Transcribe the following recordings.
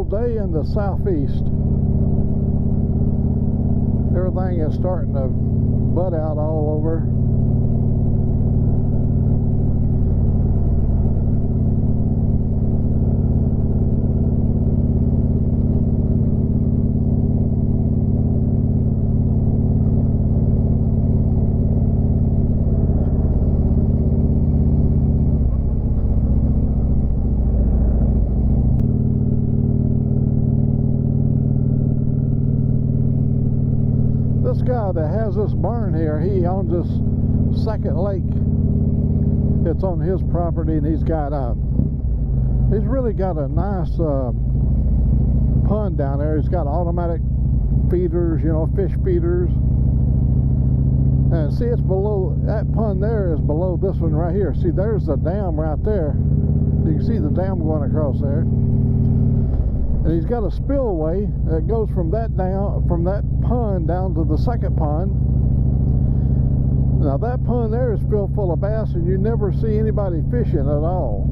beautiful day in the southeast. Everything is starting to bud out all over. This guy that has this barn here, he owns this second lake. It's on his property, and he's really got a nice pond down there. He's got automatic feeders, you know, fish feeders. And see, it's below, that pond there is below this one right here. See, there's the dam right there. You can see the dam going across there. And he's got a spillway that goes from that pond down to the second pond. Now that pond there is filled full of bass, and you never see anybody fishing at all.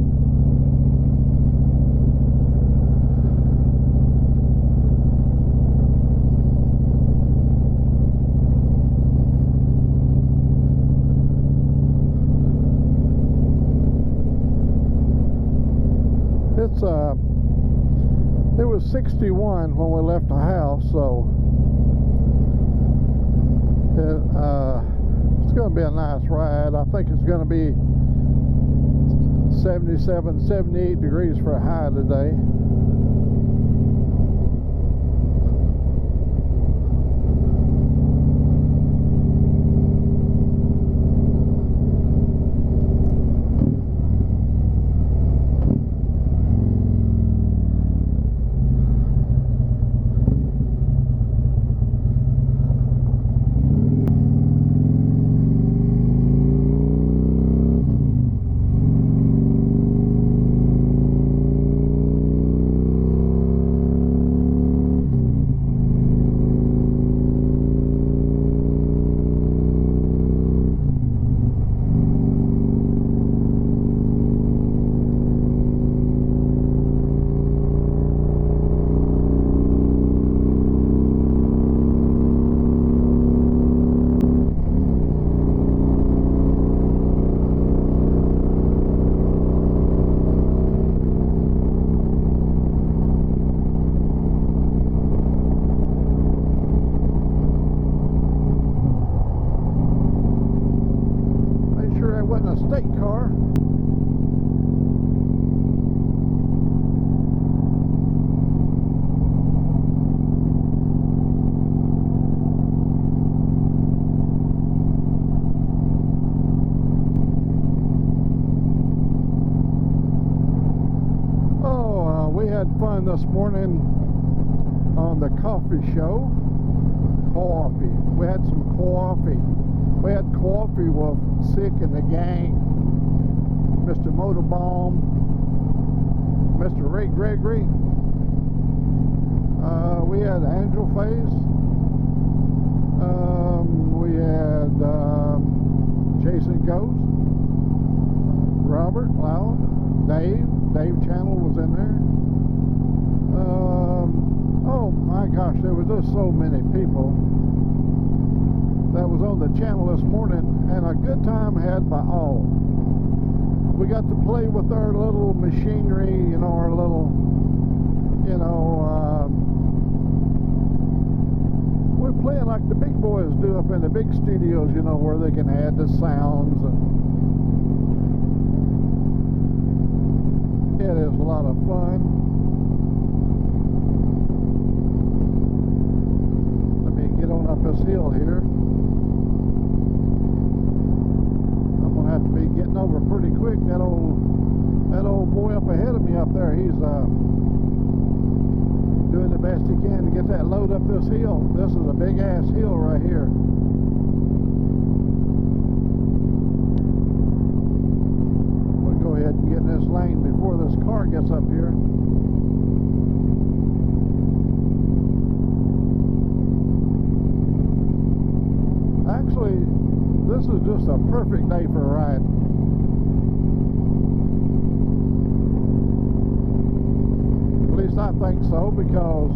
It was 61 when we left the house, so it's going to be a nice ride. I think it's going to be 77, 78 degrees for a high today. Fun this morning on the coffee show. Coffee. We had some coffee. We had coffee with Sick and the gang, Mr. MotoBaum, Mr. Ray Gregory. We had Angel Face. We had Jason Ghost, Robert Loud, Dave Channel was in there. Oh my gosh, there was just so many people that was on the channel this morning, and a good time had by all. We got to play with our little machinery, you know, our little, you know, we're playing like the big boys do up in the big studios, you know, where they can add the sounds, and it is a lot of fun. Up this hill here. I'm gonna have to be getting over pretty quick. That old boy up ahead of me up there, he's doing the best he can to get that load up this hill. This is a big ass hill right here. We'll go ahead and get in this lane before this car gets up here. Actually, this is just a perfect day for a ride. At least I think so, because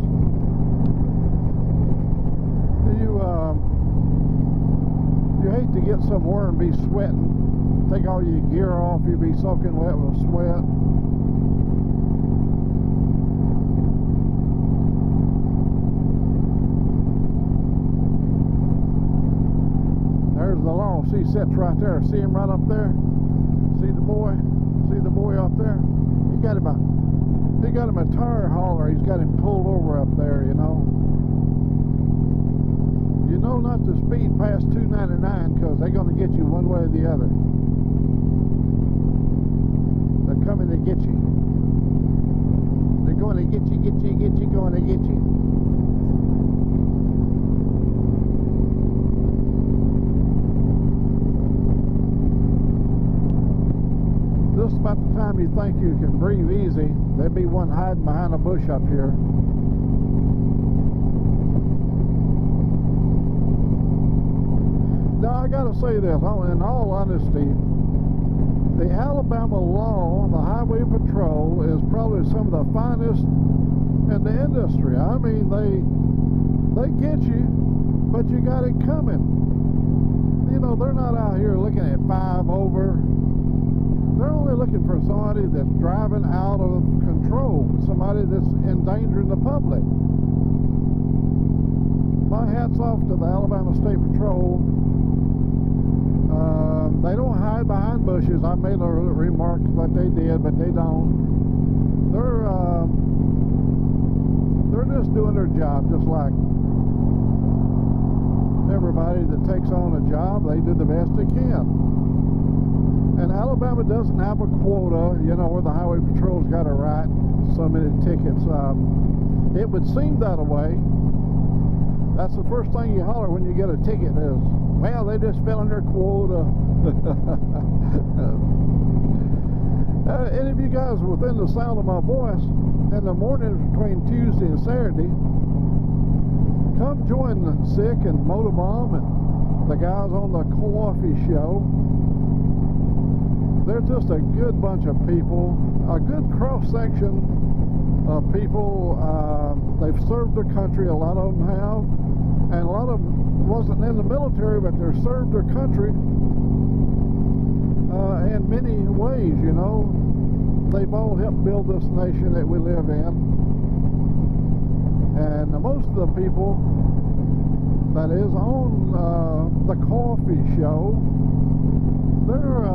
you hate to get somewhere and be sweating, take all your gear off, you'd be soaking wet with sweat. There's the law. She sits right there. See him right up there? See the boy? See the boy up there? He got him a tire hauler. He's got him pulled over up there, you know. You know not to speed past 299, because they're going to get you one way or the other. They're coming to get you. They're going to get you, going to get you. Just about the time you think you can breathe easy, there'd be one hiding behind a bush up here. Now I gotta say this, in all honesty, the Alabama law, the highway patrol, is probably some of the finest in the industry. I mean, they get you, but you got it coming. You know, they're not out here looking at 5 over. They're only looking for somebody that's driving out of control, somebody that's endangering the public. My hat's off to the Alabama State Patrol. They don't hide behind bushes. I made a remark that they did, but they don't. They're just doing their job, just like everybody that takes on a job. They do the best they can. And Alabama doesn't have a quota, you know, where the highway patrol's got to write so many tickets. It would seem that way. That's the first thing you holler when you get a ticket is, well, they just filling their quota. Any of you guys within the sound of my voice, in the mornings between Tuesday and Saturday, come join the Sick and MotoBaum and the guys on the CAWFFEE show. They're just a good bunch of people, a good cross-section of people. They've served their country, a lot of them have, and a lot of them wasn't in the military, but they've served their country in many ways, you know. They've all helped build this nation that we live in. And most of the people that is on the CAWFFEE show, they're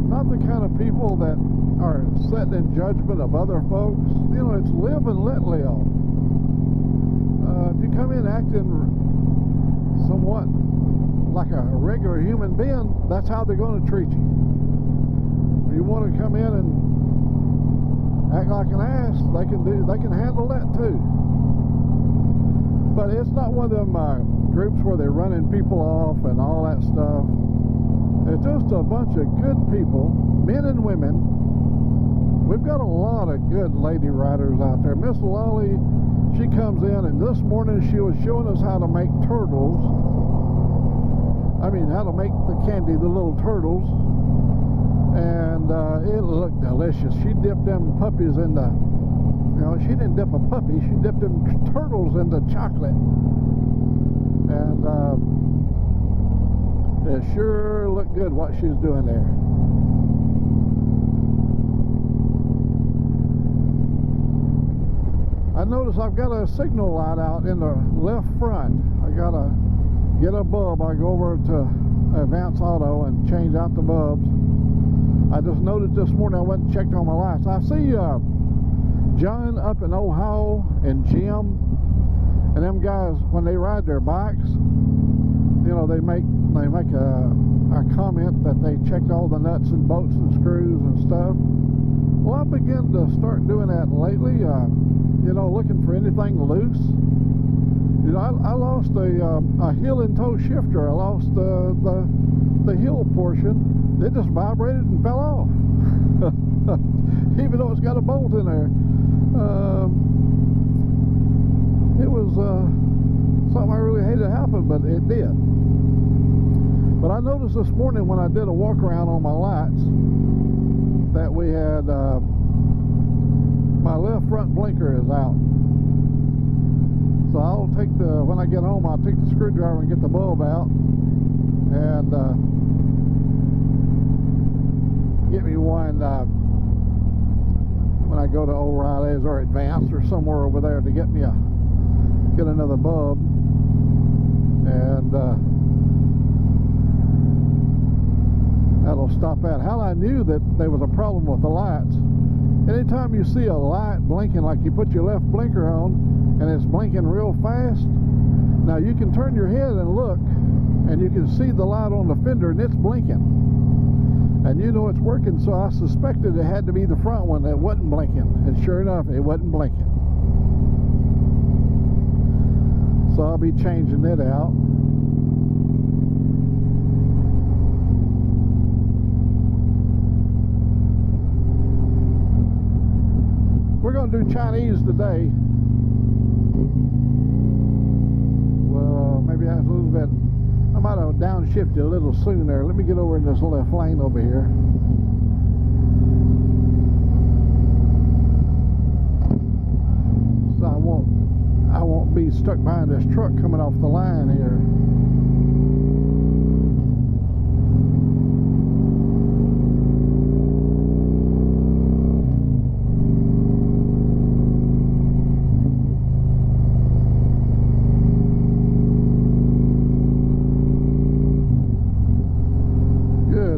not the kind of people that are setting in judgment of other folks. You know, it's live and let live. If you come in acting somewhat like a regular human being, that's how they're going to treat you. If you want to come in and act like an ass, they can handle that too. But it's not one of them groups where they're running people off and all that stuff. It's just a bunch of good people, men and women. We've got a lot of good lady riders out there. Miss Lolly, she comes in, and this morning she was showing us how to make turtles. I mean, how to make the candy, the little turtles. And it looked delicious. She dipped them puppies in the, you know, she didn't dip a puppy, she dipped them turtles in the chocolate. And it sure looked good what she's doing there. I notice I've got a signal light out in the left front. I gotta get a bulb. I go over to Advance Auto and change out the bulbs. I just noticed this morning I went and checked on my lights. I see John up in Ohio and Jim and them guys, when they ride their bikes, you know, they make a comment that they checked all the nuts and bolts and screws and stuff. Well, I began to start doing that lately, you know, looking for anything loose. You know, I lost a heel and toe shifter. I lost the heel portion. It just vibrated and fell off. Even though it's got a bolt in there. It was something I really hated to happen, but it did. But I noticed this morning when I did a walk around on my lights that we had my left front blinker is out. So I'll take when I get home, I'll take the screwdriver and get the bulb out and get me one when I go to O'Reilly's or Advanced or somewhere over there to get me get another bulb. And that'll stop that. How I knew that there was a problem with the lights, anytime you see a light blinking, like you put your left blinker on and it's blinking real fast, now you can turn your head and look and you can see the light on the fender and it's blinking and you know it's working. So I suspected it had to be the front one that wasn't blinking, and sure enough it wasn't blinking. So I'll be changing it out. We're going to do Chinese today. Well, maybe I have a little bit. I might have downshifted a little soon there. Let me get over in this left lane over here. So I won't be stuck behind this truck coming off the line here.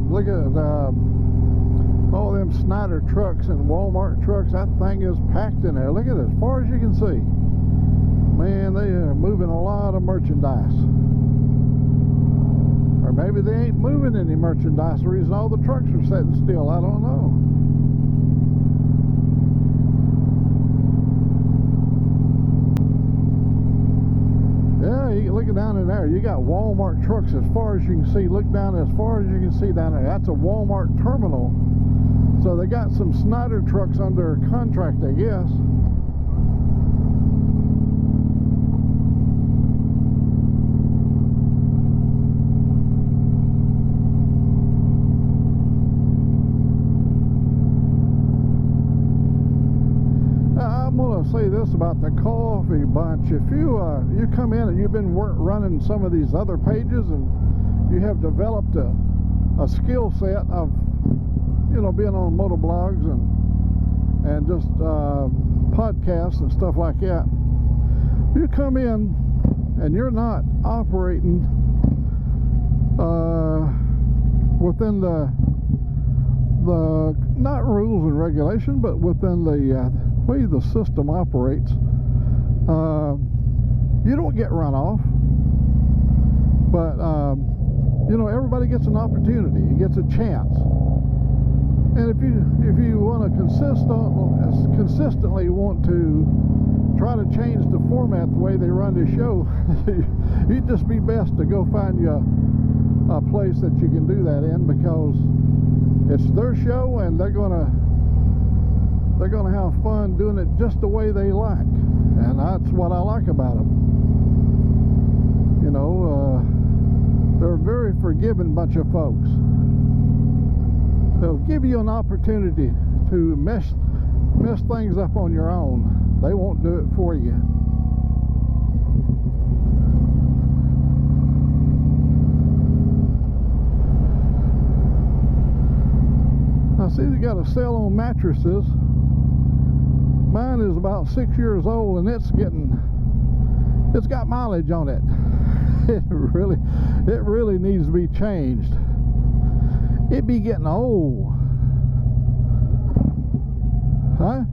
Look at all them Snyder trucks and Walmart trucks. That thing is packed in there. Look at it, as far as you can see. Man, they are moving a lot of merchandise. Or maybe they ain't moving any merchandise. The reason all the trucks are sitting still, I don't know. Yeah, you look down in there. You got Walmart trucks as far as you can see. Look down as far as you can see down there. That's a Walmart terminal. So they got some Snyder trucks under contract, I guess. I'm going to say this about the CAWFFEE bunch. If you come in and you've been running some of these other pages and you have developed a skill set of, you know, being on motoblogs and just podcasts and stuff like that, you come in and you're not operating within the not rules and regulation, but within the way the system operates, you don't get run off. But you know, everybody gets an opportunity, gets a chance. And if you want to consistently want to try to change the format the way they run the show, you'd just be best to go find you a place that you can do that in, because it's their show and they're gonna have fun doing it just the way they like, and that's what I like about them. You know, they're a very forgiving bunch of folks. They'll give you an opportunity to mess things up on your own. They won't do it for you. I see they got a sale on mattresses. Mine is about 6 years old and it's got mileage on it. It really needs to be changed. It be getting old. Huh?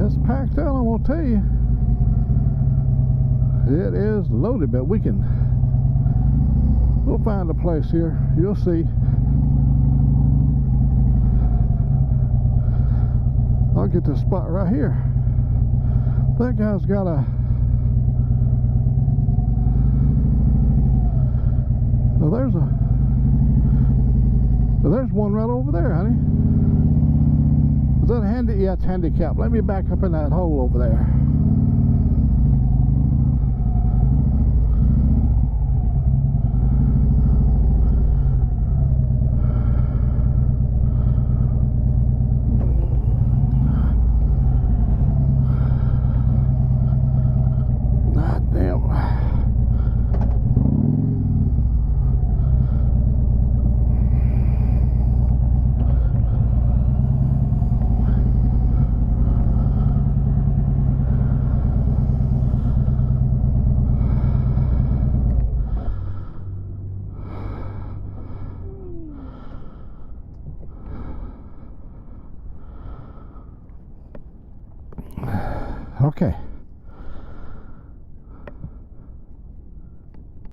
It's packed out, I'm gonna tell you. It is loaded, but we'll find a place here. You'll see. I'll get this spot right here. That guy's got a... Well, there's one right over there, honey. Is that a handy? Yeah, it's handicapped. Let me back up in that hole over there. Okay.